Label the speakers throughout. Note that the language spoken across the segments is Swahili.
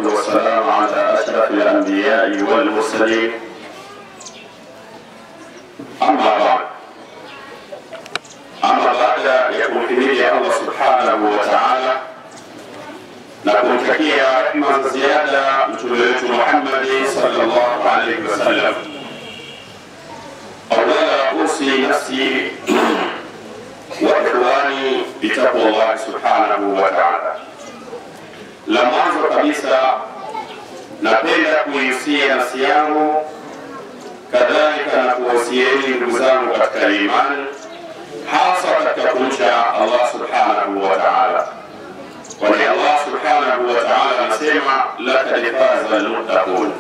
Speaker 1: والصلاة والسلام على أشرف الأنبياء والمرسلين. أما بعد يكمل الله سبحانه وتعالى نقول تكيا رحمة زيادة متولى محمد صلى الله عليه وسلم. أولا أوصي نفسي وإخواني بتقوى الله سبحانه وتعالى. La mwanzo kabisa napenda kuihusia nafsi yangu kadhalika na kuwasieni ndugu zangu katika imani, hasa katika kumcha Allah subhanahu wa ta'ala. Kwani Allah subhanahu wa ta'ala anasema laqad faza al-muttaqun,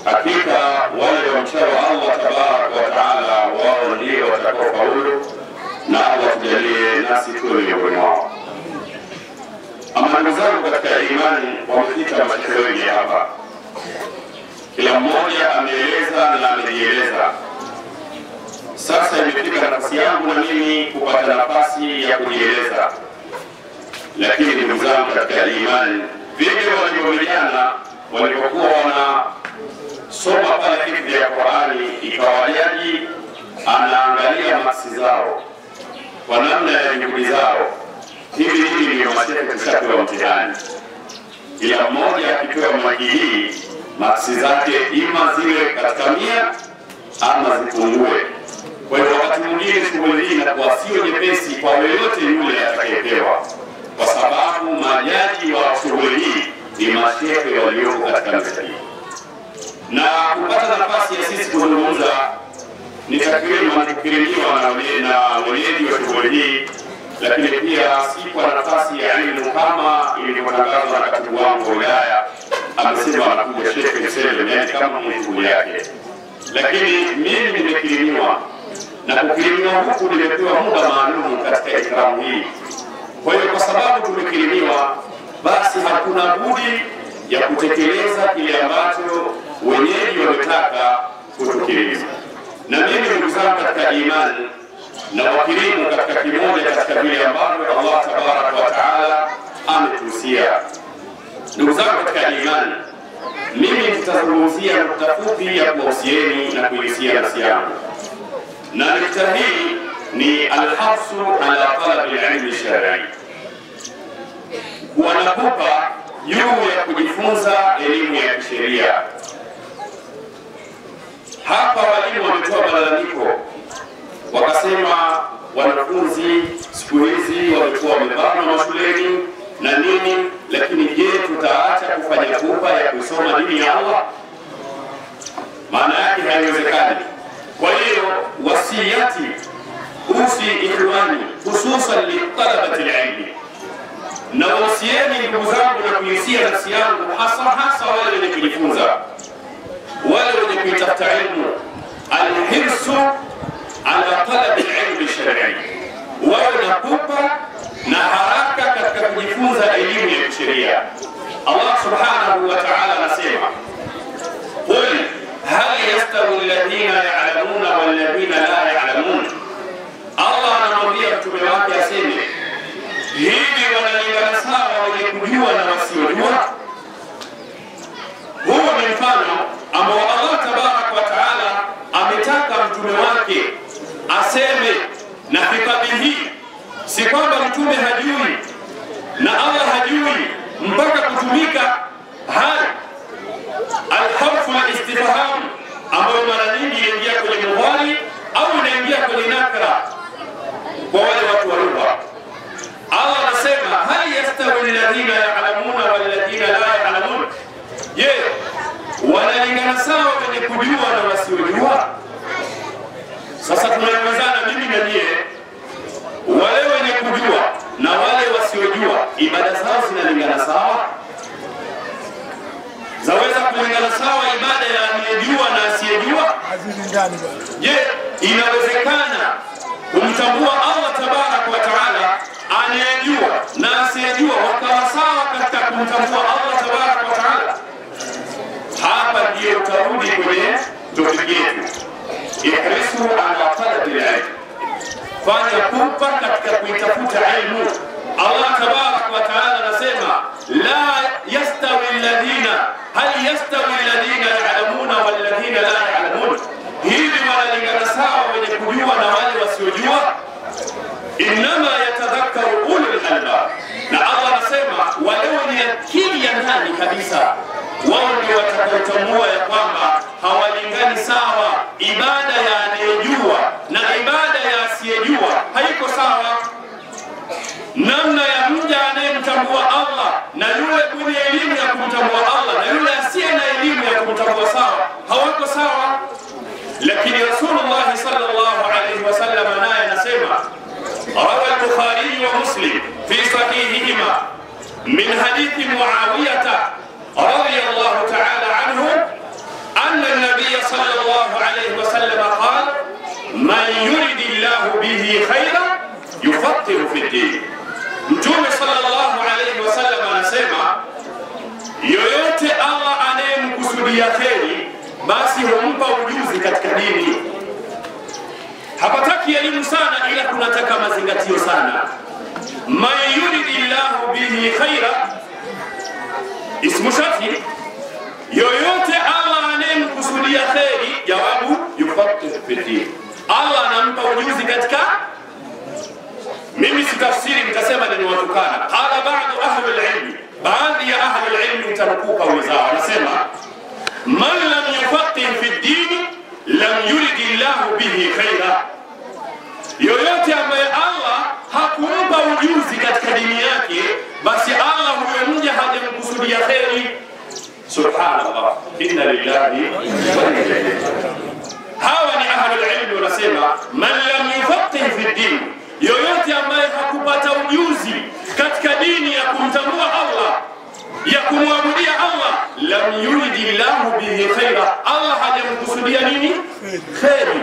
Speaker 1: hakika wale wamchao Allah tabarak wa ta'ala wao ndio watakaofaulu, na Allah tujalie nasi tuwe miongoni mwao. Ama ndugu zangu katika imani, wamefika mashehe wengi hapa, kila mmoja ameeleza na amejieleza. Sasa imefika nafasi yangu na mimi kupata nafasi ya kujieleza. Lakini ndugu zangu katika imani, vile walivyojana walipokuwa wanasoma pale hifadhi ya Qur'ani, ikawa jaji anaangalia maksi zao kwa namna ya juhudi zao. Hivi ndio mashehe kushapewa mtihani, kila mmoja akipewa maki hii, maksi zake ima ziwe katika 100 ama zipungue. Kwa hiyo wakati mwingine shughuli hii inakuwa sio nyepesi kwa yoyote yule atakayepewa, kwa sababu majaji wa shughuli hii ni mashehe walioko katika meza hii. Na kupata nafasi ya sisi kuzungumza ni takriban tukirimiwa na wenyeji wa shughuli hii, lakini pia si kwa nafasi ya elimu kama ilivyotangazwa na katibu wangu wa wilaya. Amesema anakuja Sheikh Kisele kama mshughuli yake, lakini mimi nimekirimiwa, na kukirimiwa huku nimepewa muda maalum katika ikramu hii. Kwa hiyo kwa sababu tumekirimiwa, basi hakuna budi ya kutekeleza kile ambacho wenyeji wametaka kutukirimiwa. Na mimi ndugu zangu katika imani, na wakirimu katika kimoja katika vile ambavyo Allah tabaraka wa taala ametuhusia. Ndugu zangu katika imani, mimi nitazungumzia nukta fupi ya kuhusieni na kuhusia nafsi yangu, na nukta hii ni alhasu ala talabi alilmi shar'i, wanakupa juu ya kujifunza elimu ya kisheria. Hapa walimu wametoa malalamiko, wakasema wanafunzi siku hizi wamekuwa wamebanwa mashuleni na nini, lakini je, tutaacha kufanya pupa ya kusoma dini ya Allah? Maana yake haiwezekani. Kwa hiyo wasiyati usi ikhwani hususan li talabati alilmi, na wasieni ndugu zangu na kuhusia nafsi yangu, hasa wale wenye kujifunza, wale wenye kuitafuta ilmu, alhirsu ala talabi alilmi shar'i, wawe na pupa na haraka katika kujifunza elimu ya sheria. Allah subhanahu wa ta'ala anasema, qul hal yastawi alladhina ya'lamuna wal ladhina la ya'lamun. Allah anamwambia mtume wake aseme, hivi wanalingana sawa wenye kujua na wasiojua? Huo ni mfano ambao Allah tabaraka wa ta'ala ametaka mtume wake aseme, na kitabu hii si kwamba mtume hajui na Allah hajui mpaka kutumika hal alharfu alistifham, ambayo mara nyingi inaingia kwenye mudhari au inaingia kwenye nakra kwa wale watu wa lugha. Allah anasema hal yastawi alladhina ya'lamuna wal ladhina la ya'lamun, je, wanalingana sawa wenye kujua na wasiojua? Sasa tunaelezana mimi na nyie, wale wenye kujua na wale wasiojua, ibada zao zinalingana sawa? Zaweza kulingana sawa ibada ya anayejua na asiyejua? Je, inawezekana kumtambua Allah tabaraka wa taala anayejua na asiyejua wakawa sawa katika kumtambua Allah tabaraka wa taala? Hapa ndio utarudi kwenye topiki yetu, ihrisu ala talabi alilm, fanya pupa katika kuitafuta ilmu. Allah tabaraka wa taala anasema la yastawi alladhina
Speaker 2: hal yastawi alladhina ya'lamuna wal ladhina la ya'lamun, hivi wanalingana sawa wenye kujua na wale wasiojua? Innama yatadhakkaru ulul albab, na Allah anasema wale wenye akili ya ndani kabisa wao ndio watakaotambua ya kwamba hawalingani sawa. Ibada ya anayejua na ibada ya asiyejua haiko sawa. Namna ya mja anayemtambua Allah na yule mwenye elimu ya kumtambua Allah na yule asiye na elimu ya kumtambua sawa hawako sawa. Lakini Rasulullah sallallahu alayhi wasallam naye anasema, rawa al-Bukhari wa Muslim fi sahihihima min hadithi Muawiyah radiyallahu ta'ala anhu anna an-nabiy sallallahu alayhi wasallam qala man yuridillahu bihi khayran yufaqihu fi din. Mtume sallallahu alayhi wasallam anasema, yoyote Allah anayemkusudia kheri basi humpa ujuzi katika dini. Hapataki elimu sana, ila kunataka mazingatio sana. Man yuridillahu bihi khaira, ismu sharti, yoyote Allah anayemkusudia kheri, jawabu yufaqihu fi din, Allah anampa ujuzi katika. Mimi sitafsiri, nitasema ni watukana. Qala ba'du ahli al-ilm, baadhi ya ahli al-ilm mtarukuka wenzao wanasema, man lam yufaqih fi ad-din lam yurid Allah bihi khaira, yoyote ambaye Allah hakumpa ujuzi katika dini yake basi Allah huyo mja hajamkusudia kheri. Subhanallah, inna lillahi wa inna ilayhi raji'un. Hawa ni ahli al-ilm wanasema, man lam yufaqih fi ad-din, yoyote ambaye hakupata ujuzi katika dini ya kumtambua Allah, ya kumwabudia Allah, lam yuridillahu bihi khaira, Allah hajamkusudia nini? Kheri.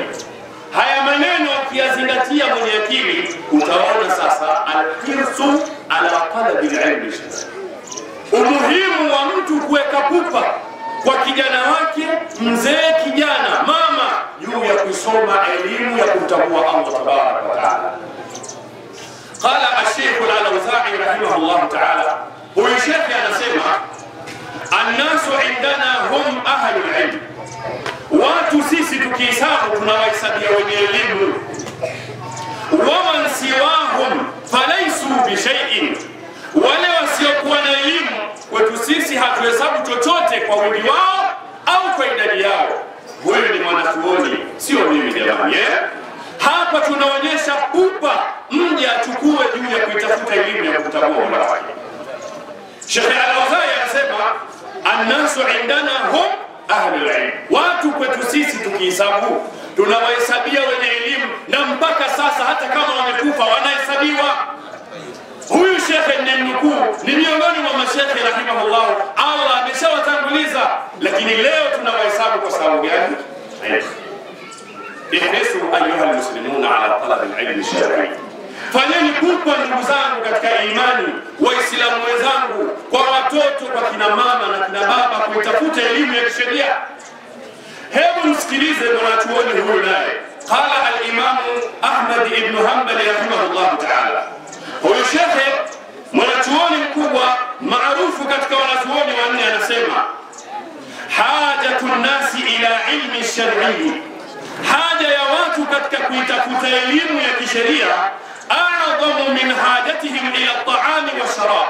Speaker 2: Haya maneno ukiyazingatia mwenye akili utaona sasa al-hirsu ala talabi al-ilm, umuhimu wa mtu kuweka pupa kwa kijana wake, mzee, kijana, mama, juu ya kusoma elimu ya kumtambua Allah tabaraka wa taala. Qala al-Sheikh al-Awza'i rahimahullah ta'ala, huyu shekhi anasema, annasu indana hum ahlul ilm, watu sisi tukihesabu tunawahesabia wenye elimu. Waman siwahum falaysu bishay'in, wale wasiokuwa na elimu kwetu sisi hatuhesabu chochote kwa wingi wao au kwa idadi yao. Huyu ni mwanachuoni, sio mimi jamani. Hapa tunaonyesha pupa mja achukue juu ya kuitafuta elimu ya kutambua Mola wake. Sheikh Al-Awza'i anasema, annasu indana hum ahlul ilm, watu kwetu sisi tukihesabu tunawahesabia wenye elimu, na mpaka sasa hata kama wamekufa wanahesabiwa. Huyu shekhe ni mnukuu, ni miongoni mwa mashekhe rahimahullah, Allah ameshawatanguliza, lakini leo tunawahesabu kwa sababu gani? Ihrisu ayuha almuslimuna ala talabi alilmi shar'i, fanyeni pupa ndugu zangu katika imani, waislamu wenzangu, kwa watoto, kwa kina mama na kina baba, kuitafuta elimu ya kisheria. Hebu msikilize mwanachuoni huyu naye. Qala al-Imam Ahmad ibn Hanbal rahimahullah ta'ala, huyu shekhe mwanachuoni mkubwa maarufu katika wanachuoni wanne anasema, hajatu nnasi ila ilmi shar'i, haja ya watu katika kuitafuta elimu ya kisheria, a'dhamu min hajatihim ila at-ta'ami wash-sharab,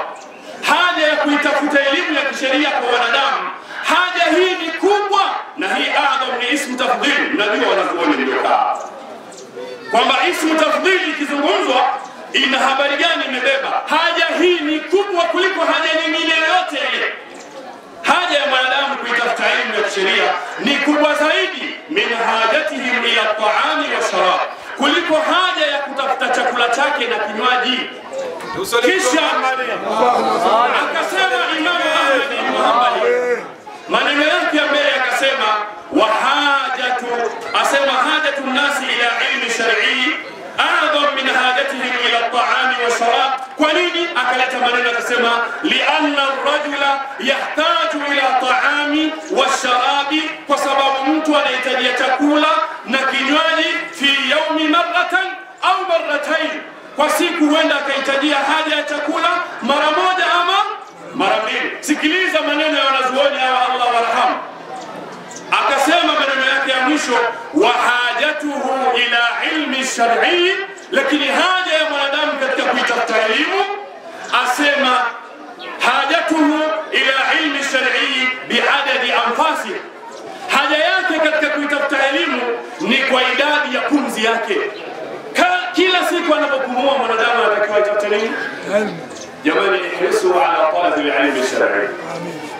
Speaker 2: haja ya kuitafuta elimu ya kisheria kwa wanadamu, haja hii ni kubwa, na hii a'dham ni ismu tafdhil. Najua wanachuoni ndio kwamba ismu tafdhili ikizungumzwa ina habari gani imebeba. Haja hii ni kubwa kuliko haja nyingine yoyote ile. Haja ya mwanadamu kuitafuta elimu ya kisheria ni kubwa zaidi min hajatihim ila at-ta'ami wash-sharab, kuliko haja ya kutafuta chakula chake na kinywaji. Kisha akasema Imam Ahmad ibn Hanbal maneno yake mbele, akasema wa hajatu, asema hajatu nasi ila ilmi shar'i a'dham min hajatihim ila at-ta'ami wash-sharab. Kwa nini akaleta maneno akasema lianna ar-rajula yahtaju ila ta'ami wash-sharabi, kwa sababu mtu anahitaji chakula na kinywaji fi yawmi marratan au marratayn, kwa siku huenda akahitajia haja ya chakula mara moja ama mara mbili. sikiliza maneno ya wanazuoni hawa, Allah warhamu. Akasema maneno yake ya mwisho, wa hajatuhu ila ilmi shar'i, lakini haja ya mwanadamu katika kuitafuta elimu, asema hajatuhu ila ilmi shar'i biadadi anfasi, haja yake katika kuitafuta elimu ni kwa idadi ya pumzi yake. Kila siku anapopumua mwanadamu anatakiwa atafute nini? Jamani, ihrisu ala talabi alilmi shar'i.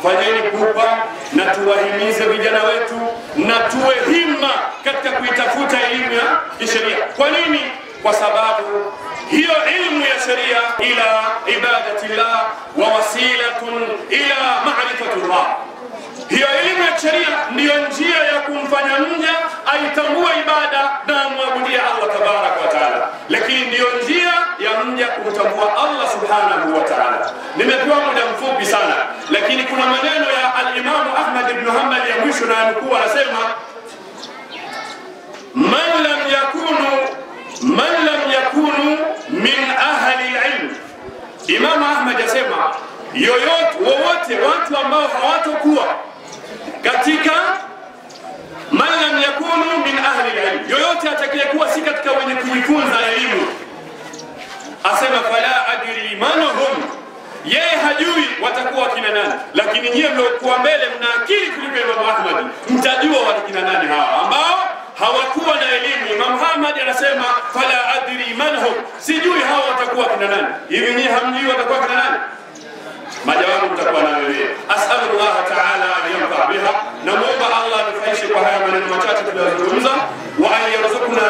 Speaker 2: Fanyeni pupa na tuwahimize vijana wetu na tuwe himma katika kuitafuta elimu ya kisheria. Kwa nini? Kwa sababu hiyo elimu ya sheria ila ibadatillah wa wasilatun ila ma'rifatillah. Hiyo elimu ya sheria ndiyo njia ya kumfanya mja aitambue ibada na amwabudia Allah tabaraka wa taala, lakini ndiyo njia ya mja kumtambua Allah subhanahu wa taala. Nimepewa muda mfupi sana, lakini kuna maneno ya al-Imam Ahmad ibn Hanbal ya mwisho na alikuwa anasema, man lam yakunu min ahli al-ilm. Imam Ahmad asema wowote watu ambao hawatokuwa katika man lam yakunu min ahli al-ilm, yoyote atakayekuwa si katika wenye kujifunza elimu, asema fala adri manhum, yeye hajui watakuwa kina nani. Lakini nyie mliokuwa mbele mna akili kuliko Imam Ahmad, mtajua wakina nani hawa ambao hawakuwa na elimu. Imam Ahmad anasema fala adri manhum, sijui hawa watakuwa kina nani. Hivi nyie hamjui watakuwa kina nani? Majawabu mtakuwa nayo wewe. As'alullah ta'ala an yanfa biha, na muomba Allah anufaishe kwa haya maneno machache tuliyozungumza, wa an yarzuqna